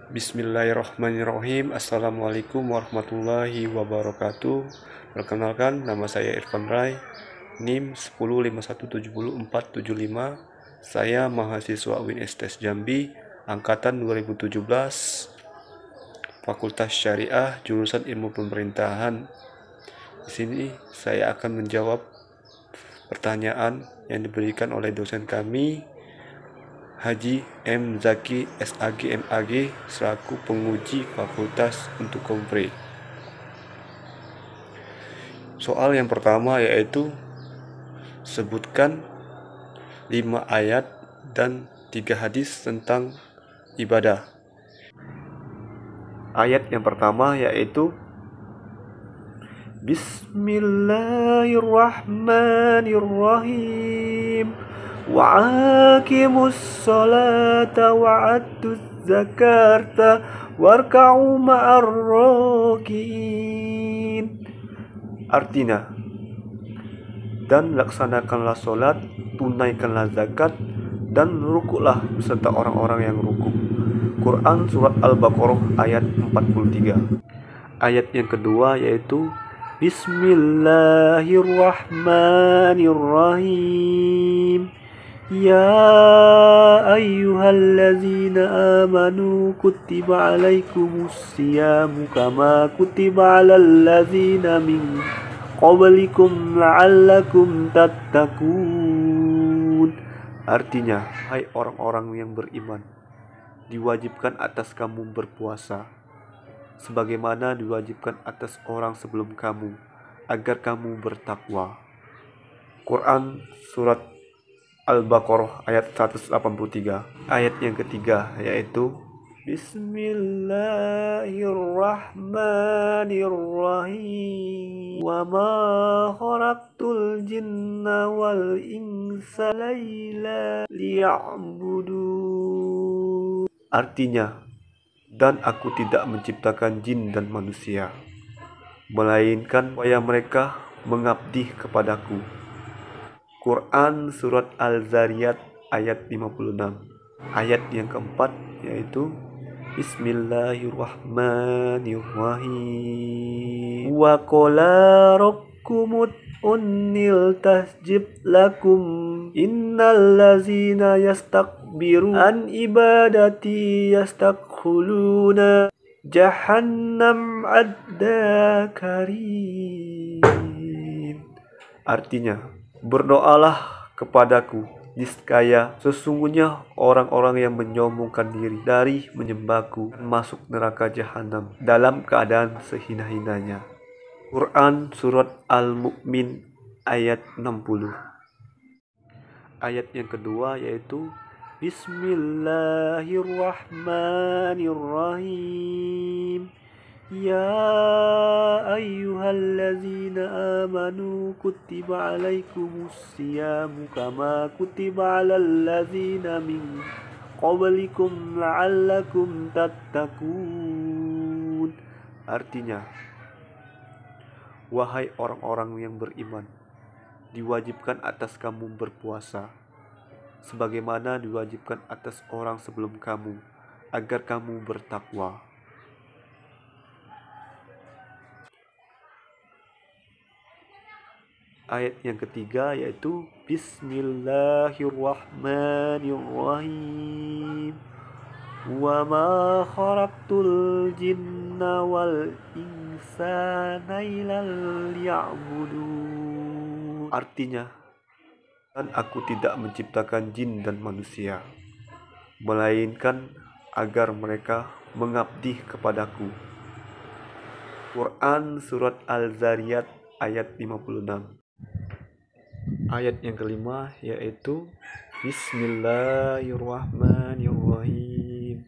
Bismillahirrahmanirrahim. Assalamualaikum warahmatullahi wabarakatuh. Perkenalkan, nama saya Irfan Rai, NIM 1051704475. Saya mahasiswa UIN Jambi, angkatan 2017, Fakultas Syariah, jurusan Ilmu Pemerintahan. Di sini saya akan menjawab pertanyaan yang diberikan oleh dosen kami, Haji M. Zaki SAG MAG selaku penguji fakultas untuk Kompre. Soal yang pertama yaitu sebutkan 5 ayat dan 3 hadis tentang ibadah. Ayat yang pertama yaitu Bismillahirrahmanirrahim. Wa'aqimus salata wa'atuz zakata warka'u ma'ar rakiin. Artinya, dan laksanakanlah solat, tunaikanlah zakat, dan rukuklah beserta orang-orang yang rukuk. Quran Surat Al-Baqarah ayat 43. Ayat yang kedua yaitu Bismillahirrahmanirrahim. Ya ayyuhallazina amanu kutiba alaikumus siyamu kama kutiba alal ladzina min qablikum la'allakum tattaqun. Artinya, hai orang-orang yang beriman, diwajibkan atas kamu berpuasa sebagaimana diwajibkan atas orang sebelum kamu agar kamu bertakwa. Quran Surat Al-Baqarah ayat 183. Ayat yang ketiga yaitu Bismillahirrahmanirrahim. Wa ma khalaqtul jinna wal insa laila liya'budun. Artinya, dan aku tidak menciptakan jin dan manusia, melainkan supaya mereka mengabdi kepadaku. Quran Surat Al-Zariyat ayat 56. Ayat yang keempat yaitu Bismillahirrahmanirrahim. Wa qala rabbukum ud'unil tasjib lakum innal ladzina yastakbiru an ibadati yastakhluna jahannam adda karim. Artinya, berdoalah kepadaku, niscaya sesungguhnya orang-orang yang menyombongkan diri dari menyembahku masuk neraka jahanam dalam keadaan sehina-hinanya. Quran Surat Al-Mu'min ayat 60. Ayat yang kedua yaitu Bismillahirrahmanirrahim. Ya ayyuhallazina amanu kutiba alaikumus siyamu kama kutiba alal ladzina min qablikum la'allakum tattaqun. Artinya, wahai orang-orang yang beriman, diwajibkan atas kamu berpuasa sebagaimana diwajibkan atas orang sebelum kamu agar kamu bertakwa. Ayat yang ketiga yaitu Bismillahirrahmanirrahim. Wa ma khalaqtul jinna wal insana illa liya'budun. Artinya, dan aku tidak menciptakan jin dan manusia, melainkan agar mereka mengabdi kepadaku. Quran Surat Al-Zariyat ayat 56. Ayat yang kelima yaitu Bismillahirrahmanirrahim.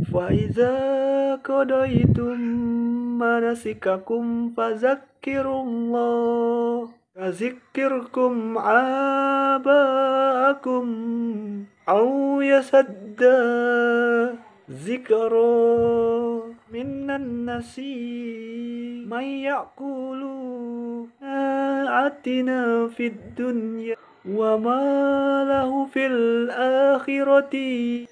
Fa iza qadaitum manasikakum fazakkirullah kazikirkum abaakum aw yasadda zikra minan nasi may yaqulu atina fid dunya wa ma lahu fil akhirati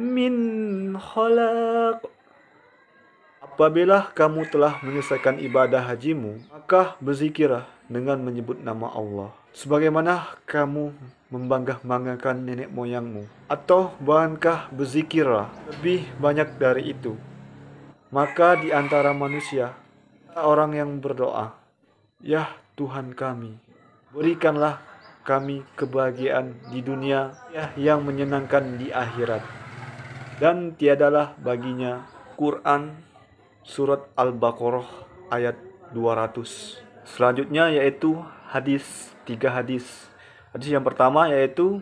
min khalaq. Apabila kamu telah menyelesaikan ibadah hajimu, maka berzikirlah dengan menyebut nama Allah. Sebagaimana kamu membangga-banggakan nenek moyangmu. Atau bahkankah berzikirlah lebih banyak dari itu. Maka di antara manusia, orang yang berdoa, "Ya Tuhan kami, berikanlah kami kebahagiaan di dunia yang menyenangkan di akhirat." Dan tiadalah baginya Quran Surat Al-Baqarah ayat 200. Selanjutnya yaitu tiga hadis. Hadis yang pertama yaitu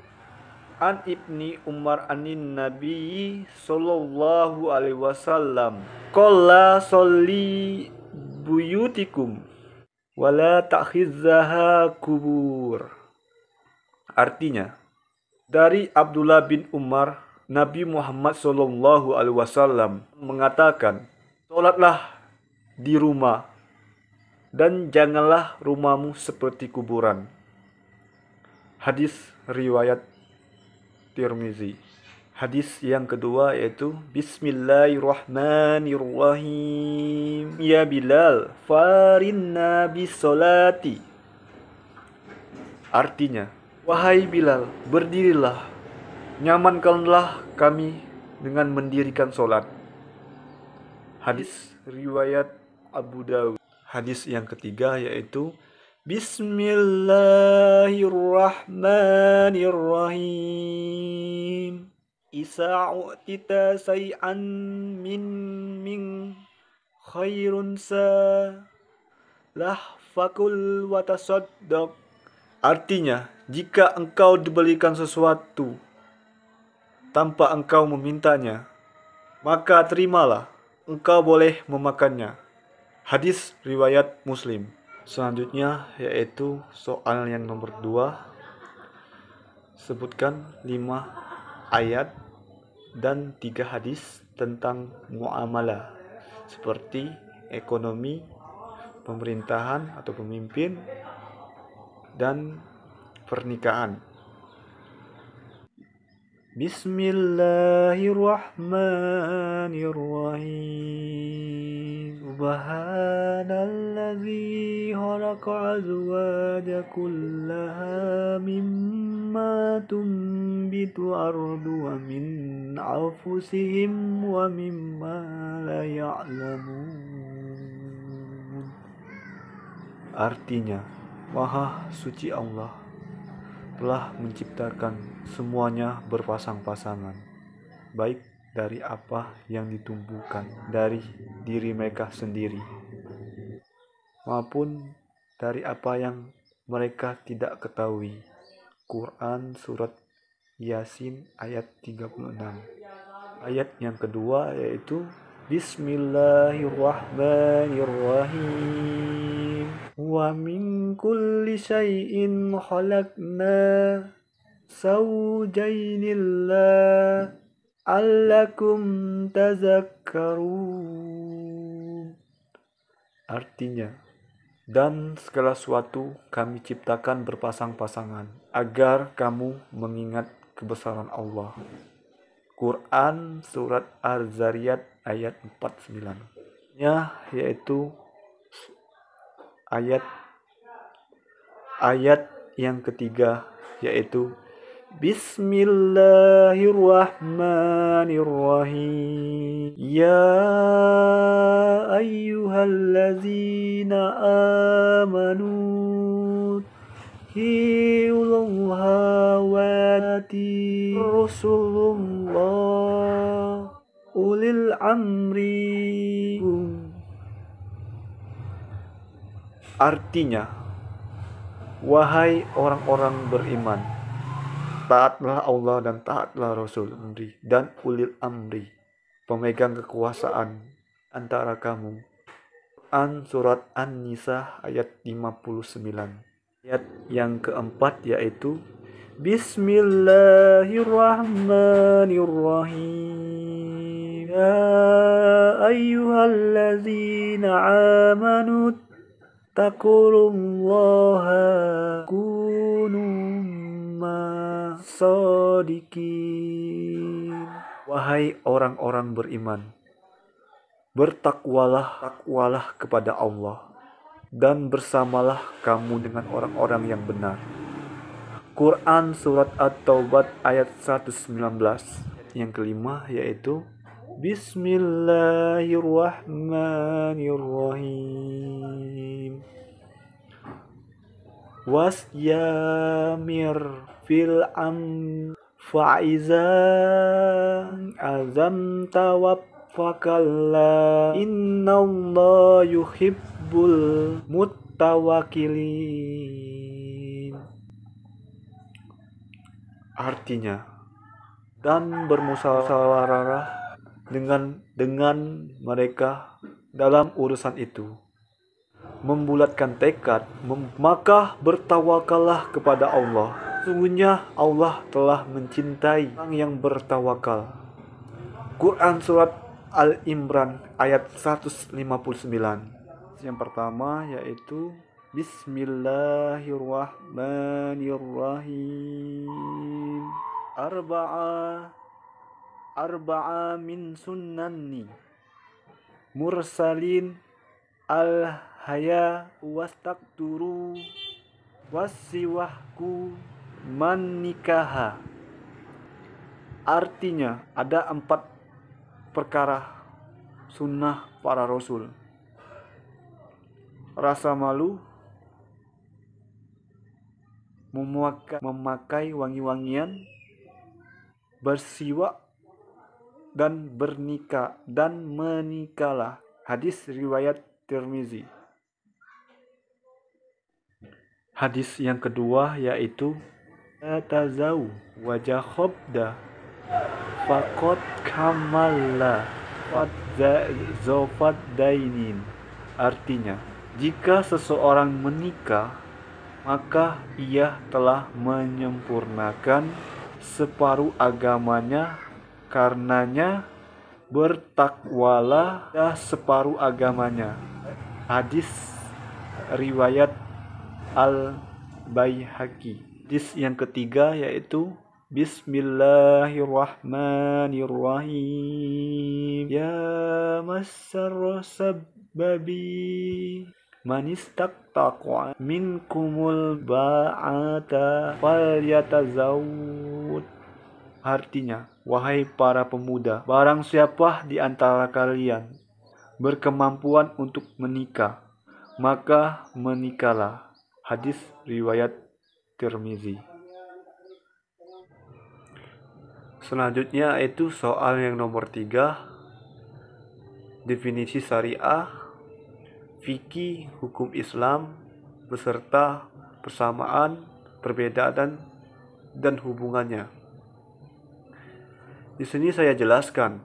An Ibni Umar anin Nabi sallallahu alaihi wasallam qala sholli buyutikum wala ta'khizzaha kubur. Artinya, dari Abdullah bin Umar, Nabi Muhammad sallallahu alaihi wasallam mengatakan, "Salatlah di rumah dan janganlah rumahmu seperti kuburan." Hadis riwayat Tirmizi. Hadis yang kedua yaitu Bismillahirrahmanirrahim. Ya Bilal, farinna bisolati. Artinya, wahai Bilal, berdirilah, nyamankanlah kami dengan mendirikan solat. Hadis riwayat Abu Dawud. Hadis yang ketiga yaitu Bismillahirrahmanirrahim. Isa'u'tita say'an min khairun fakul watasaddaq. Artinya, jika engkau diberikan sesuatu tanpa engkau memintanya, maka terimalah, engkau boleh memakannya. Hadis riwayat Muslim. Selanjutnya yaitu soal yang nomor 2. Sebutkan 5 ayat dan 3 hadis tentang muamalah seperti ekonomi, pemerintahan atau pemimpin, dan pernikahan. Bismillahirrahmanirrahim. Subhanalladzi khalaqa azwaja kullaha mimma tumbitu ardu wa min anfusihim wa mimma la ya'lamun. Artinya, Maha suci Allah telah menciptakan semuanya berpasang-pasangan, baik dari apa yang ditumbuhkan dari diri mereka sendiri, maupun dari apa yang mereka tidak ketahui. Quran Surat Yasin ayat 36. Ayat yang kedua yaitu Bismillahirrahmanirrahim. Wa min kulli syai'in khalaqna zawjainillah allakum tazakkarun. Artinya, dan segala sesuatu kami ciptakan berpasang-pasangan agar kamu mengingat kebesaran Allah. Quran Surat Az-Zariyat ayat 49. Yaitu ayat yang ketiga yaitu Bismillahirrahmanirrahim. Ya ayyuhallazina amanu hiullaha wati Rasulullah ulil amri. Artinya, wahai orang-orang beriman, taatlah Allah dan taatlah Rasul dan ulil amri, pemegang kekuasaan antara kamu. Quran Surat An-Nisa ayat 59. Ayat yang keempat yaitu Bismillahirrahmanirrahim. Ya ayyuhallazina amanu taqullaha kunu ma'as-shadiqin. Wahai orang-orang beriman, bertakwalah kepada Allah, dan bersamalah kamu dengan orang-orang yang benar. Quran Surat At-Taubat ayat 119. Yang kelima yaitu Bismillahirrahmanirrahim. Wasyamir fil faiza azamta waffakalla innallaha yuhibbul muttawakkilin. Artinya, dan bermusyawarah dengan mereka dalam urusan itu. Membulatkan tekad, maka bertawakallah kepada Allah. Sungguhnya Allah telah mencintai orang yang bertawakal. Quran Surat Al-Imran ayat 159. Yang pertama yaitu Bismillahirrahmanirrahim. Arba'a min sunnani mursalin al-haya wastakturu wasiwahku manikaha. Artinya, ada 4 perkara sunnah para rasul: rasa malu, memakai wangi-wangian, bersiwak, dan bernikah dan menikahlah. Hadis riwayat Tirmizi. Hadis yang kedua yaitu tazau wajah khobda fakot kamala zofat dainin. Artinya, jika seseorang menikah, maka ia telah menyempurnakan separuh agamanya. Karenanya bertakwalah separuh agamanya. Hadis riwayat Al-Baihaqi. Hadis yang ketiga yaitu Bismillahirrahmanirrahim. Ya masyarra sababi manistaqtaqa minkumul ba'ata falyatazawwud. Artinya, wahai para pemuda, barang siapa di antara kalian berkemampuan untuk menikah, maka menikahlah. Hadis riwayat Tirmizi. Selanjutnya itu soal yang nomor 3. Definisi syariah, fikih, hukum Islam, beserta persamaan, perbedaan, dan hubungannya. Di sini saya jelaskan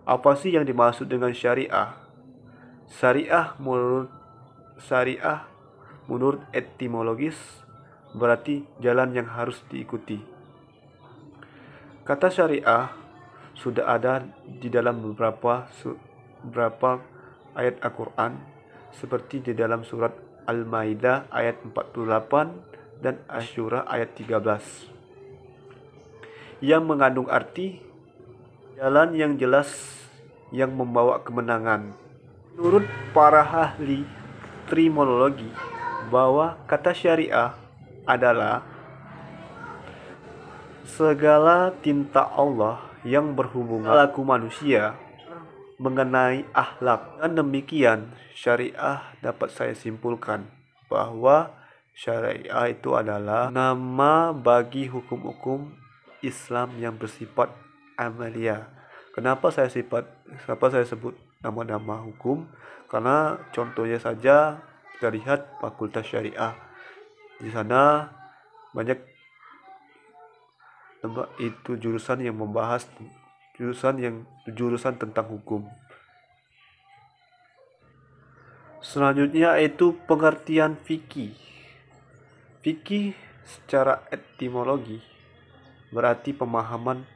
apa sih yang dimaksud dengan syariah. Syariah menurut etimologis berarti jalan yang harus diikuti. Kata syariah sudah ada di dalam beberapa ayat Al-Quran, seperti di dalam surat Al-Maidah ayat 48 dan Asy-Syura ayat 13. Yang mengandung arti jalan yang jelas yang membawa kemenangan. Menurut para ahli etimologi, bahwa kata syariah adalah segala tinta Allah yang berhubungan perilaku manusia mengenai akhlak. Dan demikian, syariah dapat saya simpulkan bahwa syariah itu adalah nama bagi hukum-hukum Islam yang bersifat amalia. Kenapa saya sebut nama-nama hukum? Karena contohnya saja kita lihat Fakultas Syariah. Di sana banyak itu jurusan yang membahas jurusan tentang hukum. Selanjutnya itu pengertian fikih. Fikih secara etimologi berarti pemahaman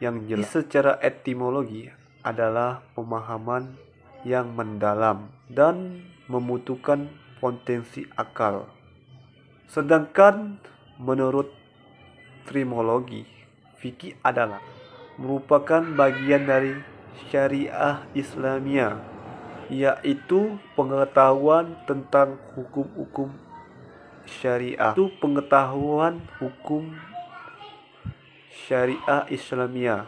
yang jelas. Secara etimologi adalah pemahaman yang mendalam dan membutuhkan potensi akal. Sedangkan menurut etimologi, fikih adalah merupakan bagian dari syariah Islamiyah, yaitu pengetahuan tentang hukum-hukum syariah. Itu pengetahuan hukum syariah Islamiyah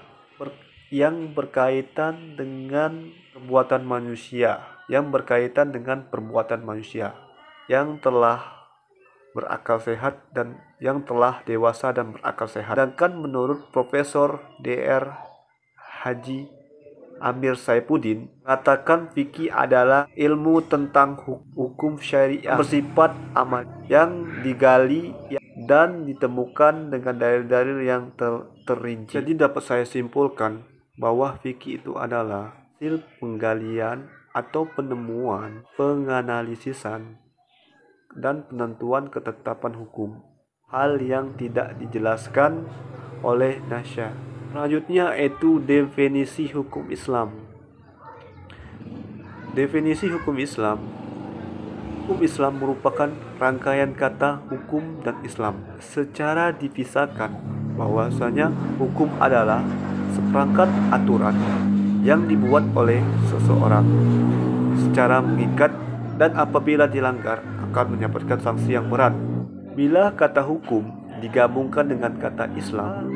yang berkaitan dengan perbuatan manusia, yang telah berakal sehat dan yang telah dewasa dan berakal sehat. Sedangkan menurut Profesor Dr. Haji Amir Saifuddin mengatakan fikih adalah ilmu tentang hukum syariah bersifat amal yang digali dan ditemukan dengan dalil-dalil yang terinci. Jadi dapat saya simpulkan bahwa fikih itu adalah hasil penggalian atau penemuan, penganalisisan, dan penentuan ketetapan hukum, hal yang tidak dijelaskan oleh Nasya. Selanjutnya yaitu definisi hukum Islam. Definisi hukum Islam. Hukum Islam merupakan rangkaian kata hukum dan Islam. Secara dipisahkan bahwasanya hukum adalah seperangkat aturan yang dibuat oleh seseorang secara mengikat dan apabila dilanggar akan mendapatkan sanksi yang berat. Bila kata hukum digabungkan dengan kata Islam,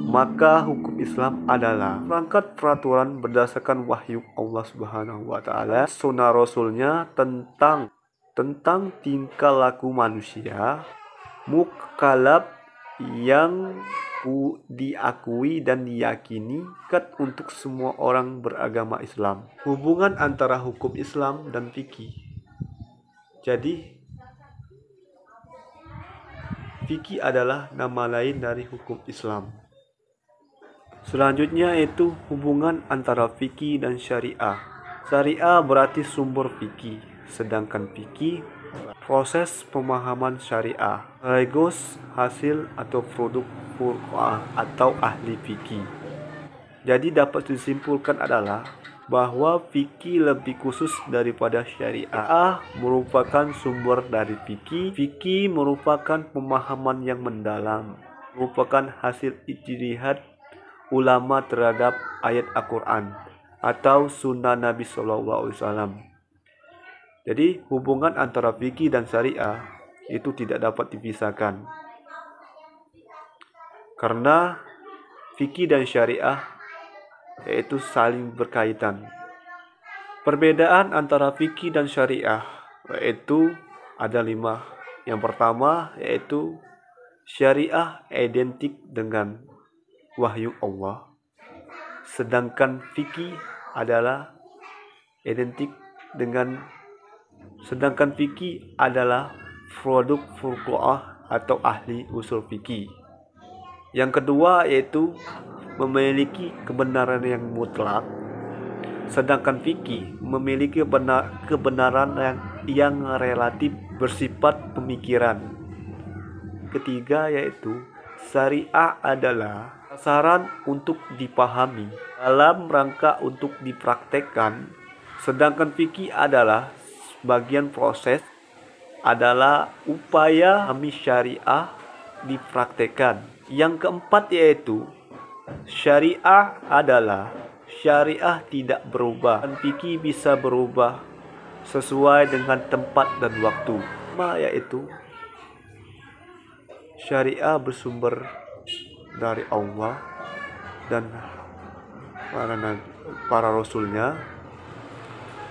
maka hukum Islam adalah perangkat peraturan berdasarkan wahyu Allah Subhanahu wa taala, sunnah Rasulnya tentang tingkah laku manusia mukallaf yang diakui dan diyakini untuk semua orang beragama Islam. Hubungan antara hukum Islam dan fikih. Jadi, fikih adalah nama lain dari hukum Islam. Selanjutnya yaitu hubungan antara fikih dan syariah. Syariah berarti sumber fikih, sedangkan fikih proses pemahaman syariah, sekaligus hasil atau produk fuqaha atau ahli fikih. Jadi dapat disimpulkan adalah bahwa fikih lebih khusus daripada syariah, merupakan sumber dari fikih. Fikih merupakan pemahaman yang mendalam, merupakan hasil ijtihad ulama terhadap ayat Al-Quran atau sunnah Nabi SAW. Jadi hubungan antara fikih dan syariah itu tidak dapat dipisahkan, karena fikih dan syariah yaitu saling berkaitan. Perbedaan antara fikih dan syariah yaitu ada 5. Yang pertama yaitu syariah identik dengan wahyu Allah, sedangkan fikih adalah produk fuqaha atau ahli usul fikih. Yang kedua yaitu memiliki kebenaran yang mutlak, sedangkan fikih memiliki kebenaran yang relatif bersifat pemikiran. Ketiga yaitu syariah adalah sasaran untuk dipahami dalam rangka untuk dipraktekkan, sedangkan fikih adalah bagian proses, adalah upaya memahami syariah dipraktekkan. Yang keempat yaitu syariah tidak berubah dan fikih bisa berubah sesuai dengan tempat dan waktu. Yaitu syariah bersumber dari Allah dan para rasulnya,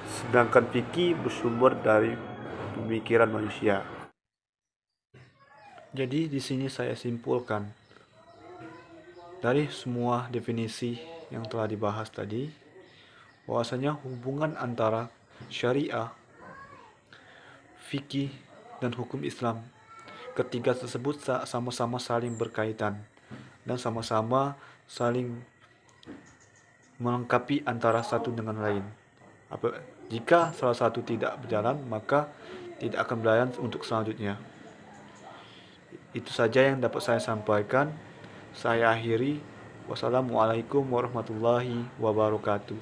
sedangkan fikih bersumber dari pemikiran manusia. Jadi di sini saya simpulkan dari semua definisi yang telah dibahas tadi, bahwasanya hubungan antara syariah, fikih, dan hukum Islam, ketiga tersebut sama-sama saling berkaitan dan sama-sama saling melengkapi antara satu dengan lain. Jika salah satu tidak berjalan, maka tidak akan berjalan untuk selanjutnya. Itu saja yang dapat saya sampaikan. Saya akhiri. Wassalamualaikum warahmatullahi wabarakatuh.